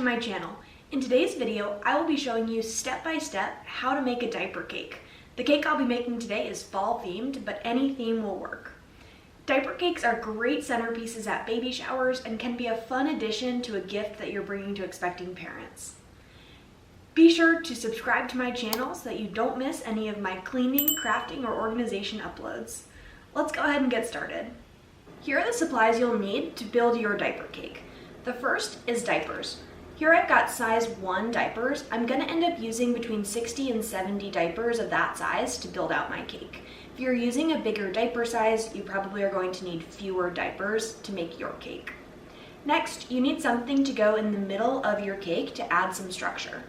my channel. In today's video, I will be showing you step by step how to make a diaper cake. The cake I'll be making today is fall themed, but any theme will work. Diaper cakes are great centerpieces at baby showers and can be a fun addition to a gift that you're bringing to expecting parents. Be sure to subscribe to my channel so that you don't miss any of my cleaning, crafting, or organization uploads. Let's go ahead and get started. Here are the supplies you'll need to build your diaper cake. The first is diapers. Here I've got size 1 diapers. I'm gonna end up using between 60 and 70 diapers of that size to build out my cake. If you're using a bigger diaper size, you probably are going to need fewer diapers to make your cake. Next, you need something to go in the middle of your cake to add some structure.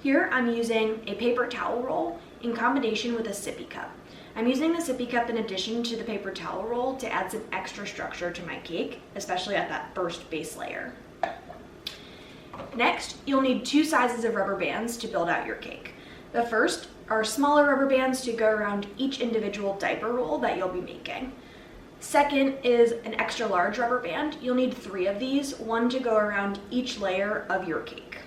Here I'm using a paper towel roll in combination with a sippy cup. I'm using the sippy cup in addition to the paper towel roll to add some extra structure to my cake, especially at that first base layer. Next, you'll need 2 sizes of rubber bands to build out your cake. The first are smaller rubber bands to go around each individual diaper roll that you'll be making. Second is an extra large rubber band. You'll need 3 of these, 1 to go around each layer of your cake.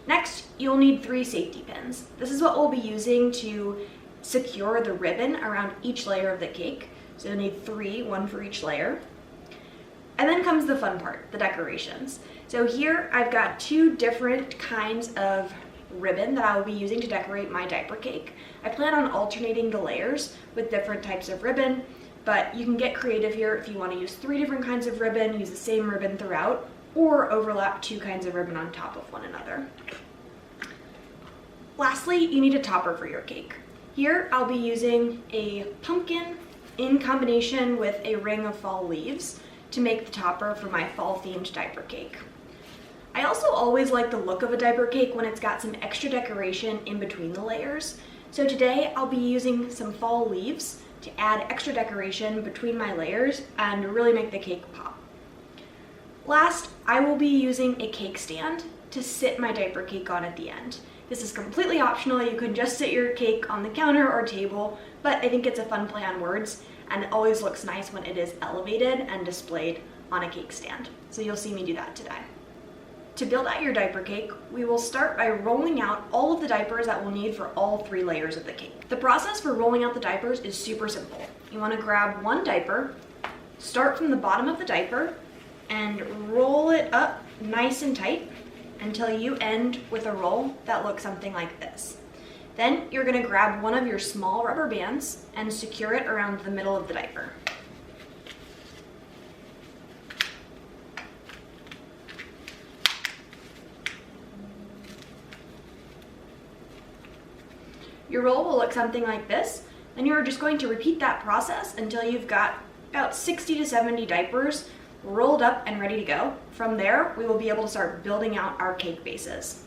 Next, you'll need 3 safety pins. This is what we'll be using to secure the ribbon around each layer of the cake. So you'll need 3, 1 for each layer. And then comes the fun part, the decorations. So here I've got 2 different kinds of ribbon that I will be using to decorate my diaper cake. I plan on alternating the layers with different types of ribbon, but you can get creative here if you want to use 3 different kinds of ribbon, use the same ribbon throughout, or overlap 2 kinds of ribbon on top of one another. Lastly, you need a topper for your cake. Here I'll be using a pumpkin in combination with a ring of fall leaves to make the topper for my fall themed diaper cake. I also always like the look of a diaper cake when it's got some extra decoration in between the layers. So today I'll be using some fall leaves to add extra decoration between my layers and really make the cake pop. Last, I will be using a cake stand to sit my diaper cake on at the end. This is completely optional. You can just sit your cake on the counter or table, but I think it's a fun play on words and it always looks nice when it is elevated and displayed on a cake stand. So you'll see me do that today. To build out your diaper cake, we will start by rolling out all of the diapers that we'll need for all 3 layers of the cake. The process for rolling out the diapers is super simple. You want to grab 1 diaper, start from the bottom of the diaper, and roll it up nice and tight until you end with a roll that looks something like this. Then you're going to grab one of your small rubber bands and secure it around the middle of the diaper. Your roll will look something like this, and you're just going to repeat that process until you've got about 60 to 70 diapers rolled up and ready to go. From there, we will be able to start building out our cake bases.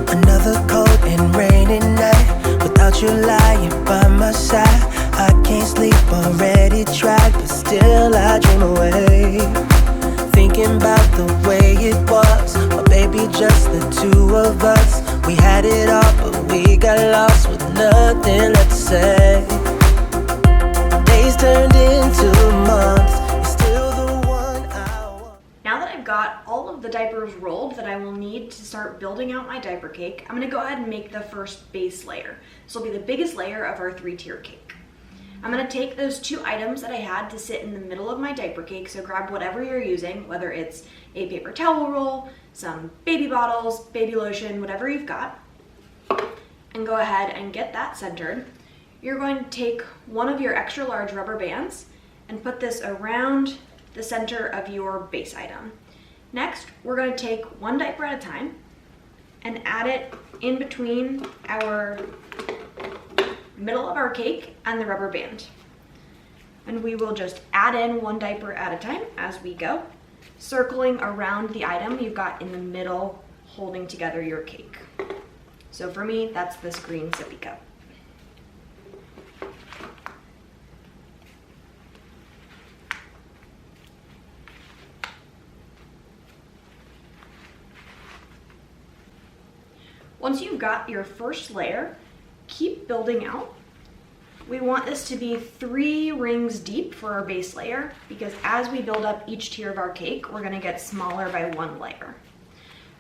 Another cold and rainy night without you lying by my side. I can't sleep, already tried, but still I dream away, thinking about the way it was, but baby, just the 2 of us. We had it all, but we got lost with nothing left to say. Days turned into months, you're still the one I want. Now that I've got all of the diapers rolled that I will need to start building out my diaper cake, I'm going to go ahead and make the first base layer. This will be the biggest layer of our 3-tier cake. I'm going to take those 2 items that I had to sit in the middle of my diaper cake, so grab whatever you're using, whether it's a paper towel roll, some baby bottles, baby lotion, whatever you've got, and go ahead and get that centered. You're going to take one of your extra large rubber bands and put this around the center of your base item. Next, we're going to take 1 diaper at a time and add it in between our middle of our cake and the rubber band. And we will just add in 1 diaper at a time as we go, circling around the item you've got in the middle holding together your cake. So for me, that's this green sippy cup. Once you've got your first layer, keep building out. We want this to be 3 rings deep for our base layer, because as we build up each tier of our cake, we're gonna get smaller by 1 layer.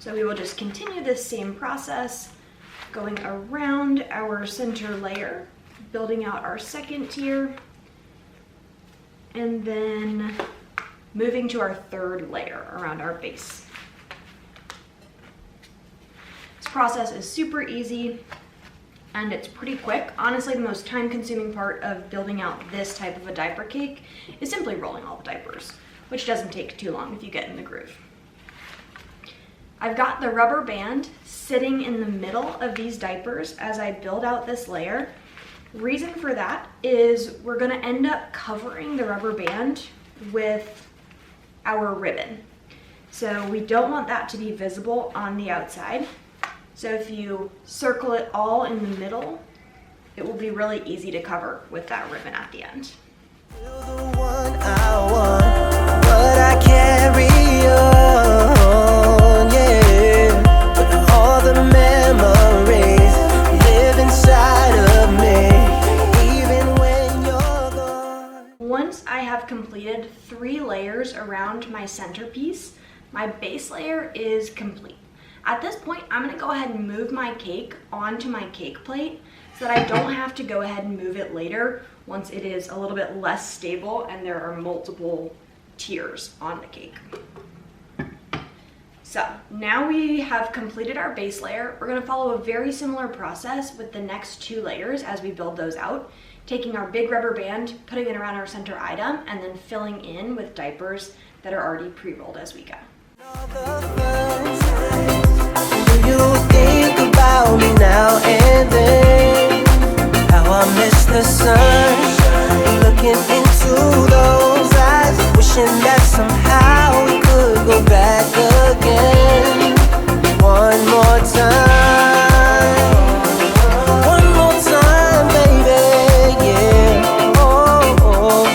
So we will just continue this same process, going around our center layer, building out our second tier, and then moving to our 3rd layer around our base. This process is super easy and it's pretty quick. Honestly, the most time-consuming part of building out this type of a diaper cake is simply rolling all the diapers, which doesn't take too long if you get in the groove. I've got the rubber band sitting in the middle of these diapers as I build out this layer. Reason for that is we're gonna end up covering the rubber band with our ribbon. So we don't want that to be visible on the outside. So if you circle it all in the middle, it will be really easy to cover with that ribbon at the end. You're the one I want, but I carry on, yeah. But all the memories live inside of me, even when you're gone. Once I have completed 3 layers around my centerpiece, my base layer is complete. At this point, I'm gonna go ahead and move my cake onto my cake plate so that I don't have to go ahead and move it later once it is a little bit less stable and there are multiple tiers on the cake. So now we have completed our base layer. We're gonna follow a very similar process with the next 2 layers as we build those out, taking our big rubber band, putting it around our center item, and then filling in with diapers that are already pre-rolled as we go. Do you think about me now and then? How I miss the sun, looking into those eyes, wishing that somehow we could go back again. One more time, baby, yeah. Oh,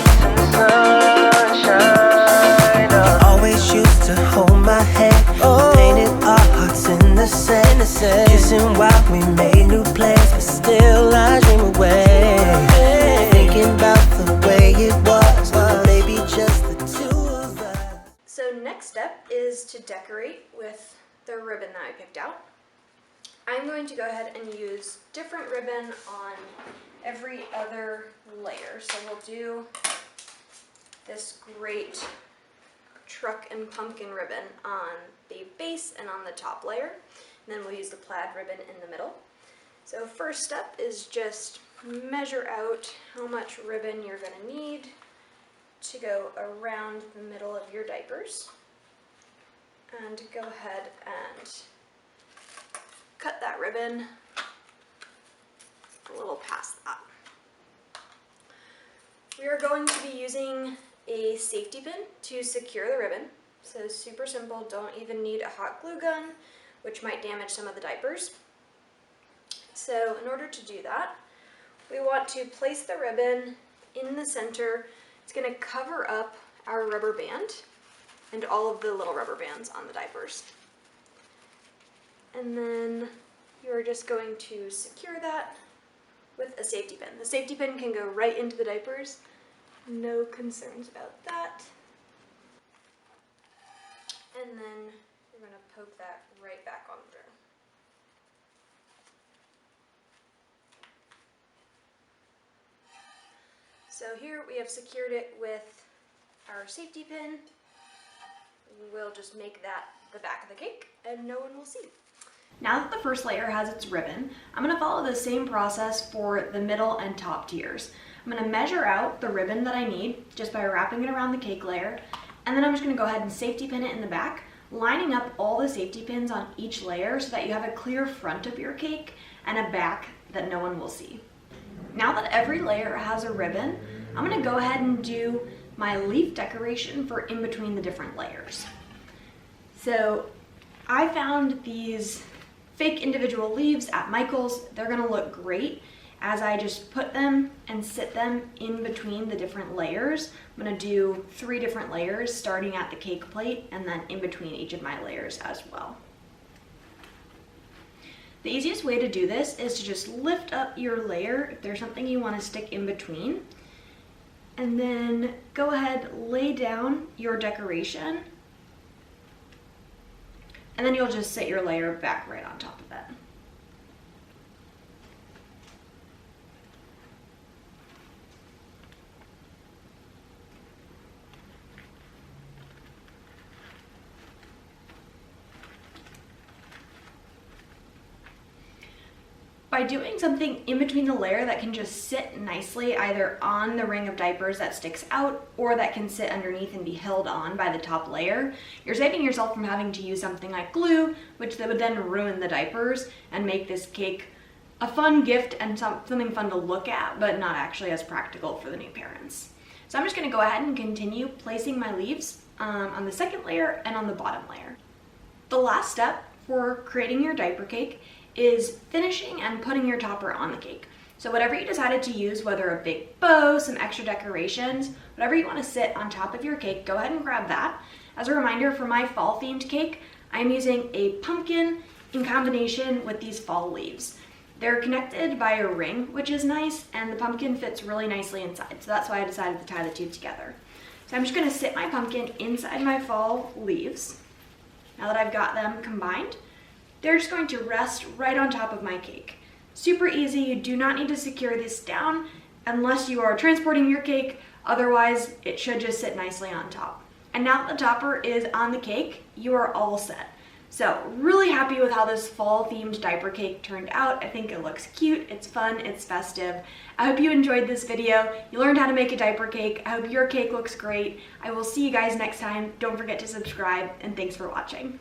sunshine. Always used to hold my hand, painted our hearts in the sand, kissing while we made new plans, but still I dream away, thinking about the way it was, maybe just the 2 of us. So next step is to decorate with the ribbon that I picked out. I'm going to go ahead and use different ribbon on every other layer. So we'll do this great truck and pumpkin ribbon on the base and on the top layer. And then we'll use the plaid ribbon in the middle. So first step is just measure out how much ribbon you're going to need to go around the middle of your diapers. And go ahead and cut that ribbon a little past that. We are going to be using a safety pin to secure the ribbon. So super simple, don't even need a hot glue gun, which might damage some of the diapers. So in order to do that, we want to place the ribbon in the center. It's going to cover up our rubber band and all of the little rubber bands on the diapers. And then you're just going to secure that with a safety pin. The safety pin can go right into the diapers. No concerns about that. And then you're going to poke that right back on through. So here we have secured it with our safety pin. We'll just make that the back of the cake and no one will see. Now that the first layer has its ribbon, I'm going to follow the same process for the middle and top tiers. I'm going to measure out the ribbon that I need just by wrapping it around the cake layer, and then I'm just going to go ahead and safety pin it in the back, lining up all the safety pins on each layer so that you have a clear front of your cake and a back that no one will see. Now that every layer has a ribbon, I'm going to go ahead and do my leaf decoration for in between the different layers. So I found these fake individual leaves at Michael's. They're going to look great as I just put them and sit them in between the different layers. I'm going to do 3 different layers starting at the cake plate and then in between each of my layers as well. The easiest way to do this is to just lift up your layer if there's something you want to stick in between, and then go ahead, lay down your decoration, and then you'll just sit your layer back right on top of it. By doing something in between the layer that can just sit nicely either on the ring of diapers that sticks out or that can sit underneath and be held on by the top layer, you're saving yourself from having to use something like glue, which would then ruin the diapers and make this cake a fun gift and something fun to look at, but not actually as practical for the new parents. So I'm just gonna go ahead and continue placing my leaves on the second layer and on the bottom layer. The last step for creating your diaper cake is finishing and putting your topper on the cake. So whatever you decided to use, whether a big bow, some extra decorations, whatever you want to sit on top of your cake, go ahead and grab that. As a reminder, for my fall themed cake, I'm using a pumpkin in combination with these fall leaves. They're connected by a ring, which is nice, and the pumpkin fits really nicely inside. So that's why I decided to tie the two together. So I'm just going to sit my pumpkin inside my fall leaves. Now that I've got them combined, they're just going to rest right on top of my cake. Super easy, you do not need to secure this down unless you are transporting your cake, otherwise it should just sit nicely on top. And now that the topper is on the cake, you are all set. So really happy with how this fall themed diaper cake turned out. I think it looks cute, it's fun, it's festive. I hope you enjoyed this video. You learned how to make a diaper cake. I hope your cake looks great. I will see you guys next time. Don't forget to subscribe, and thanks for watching.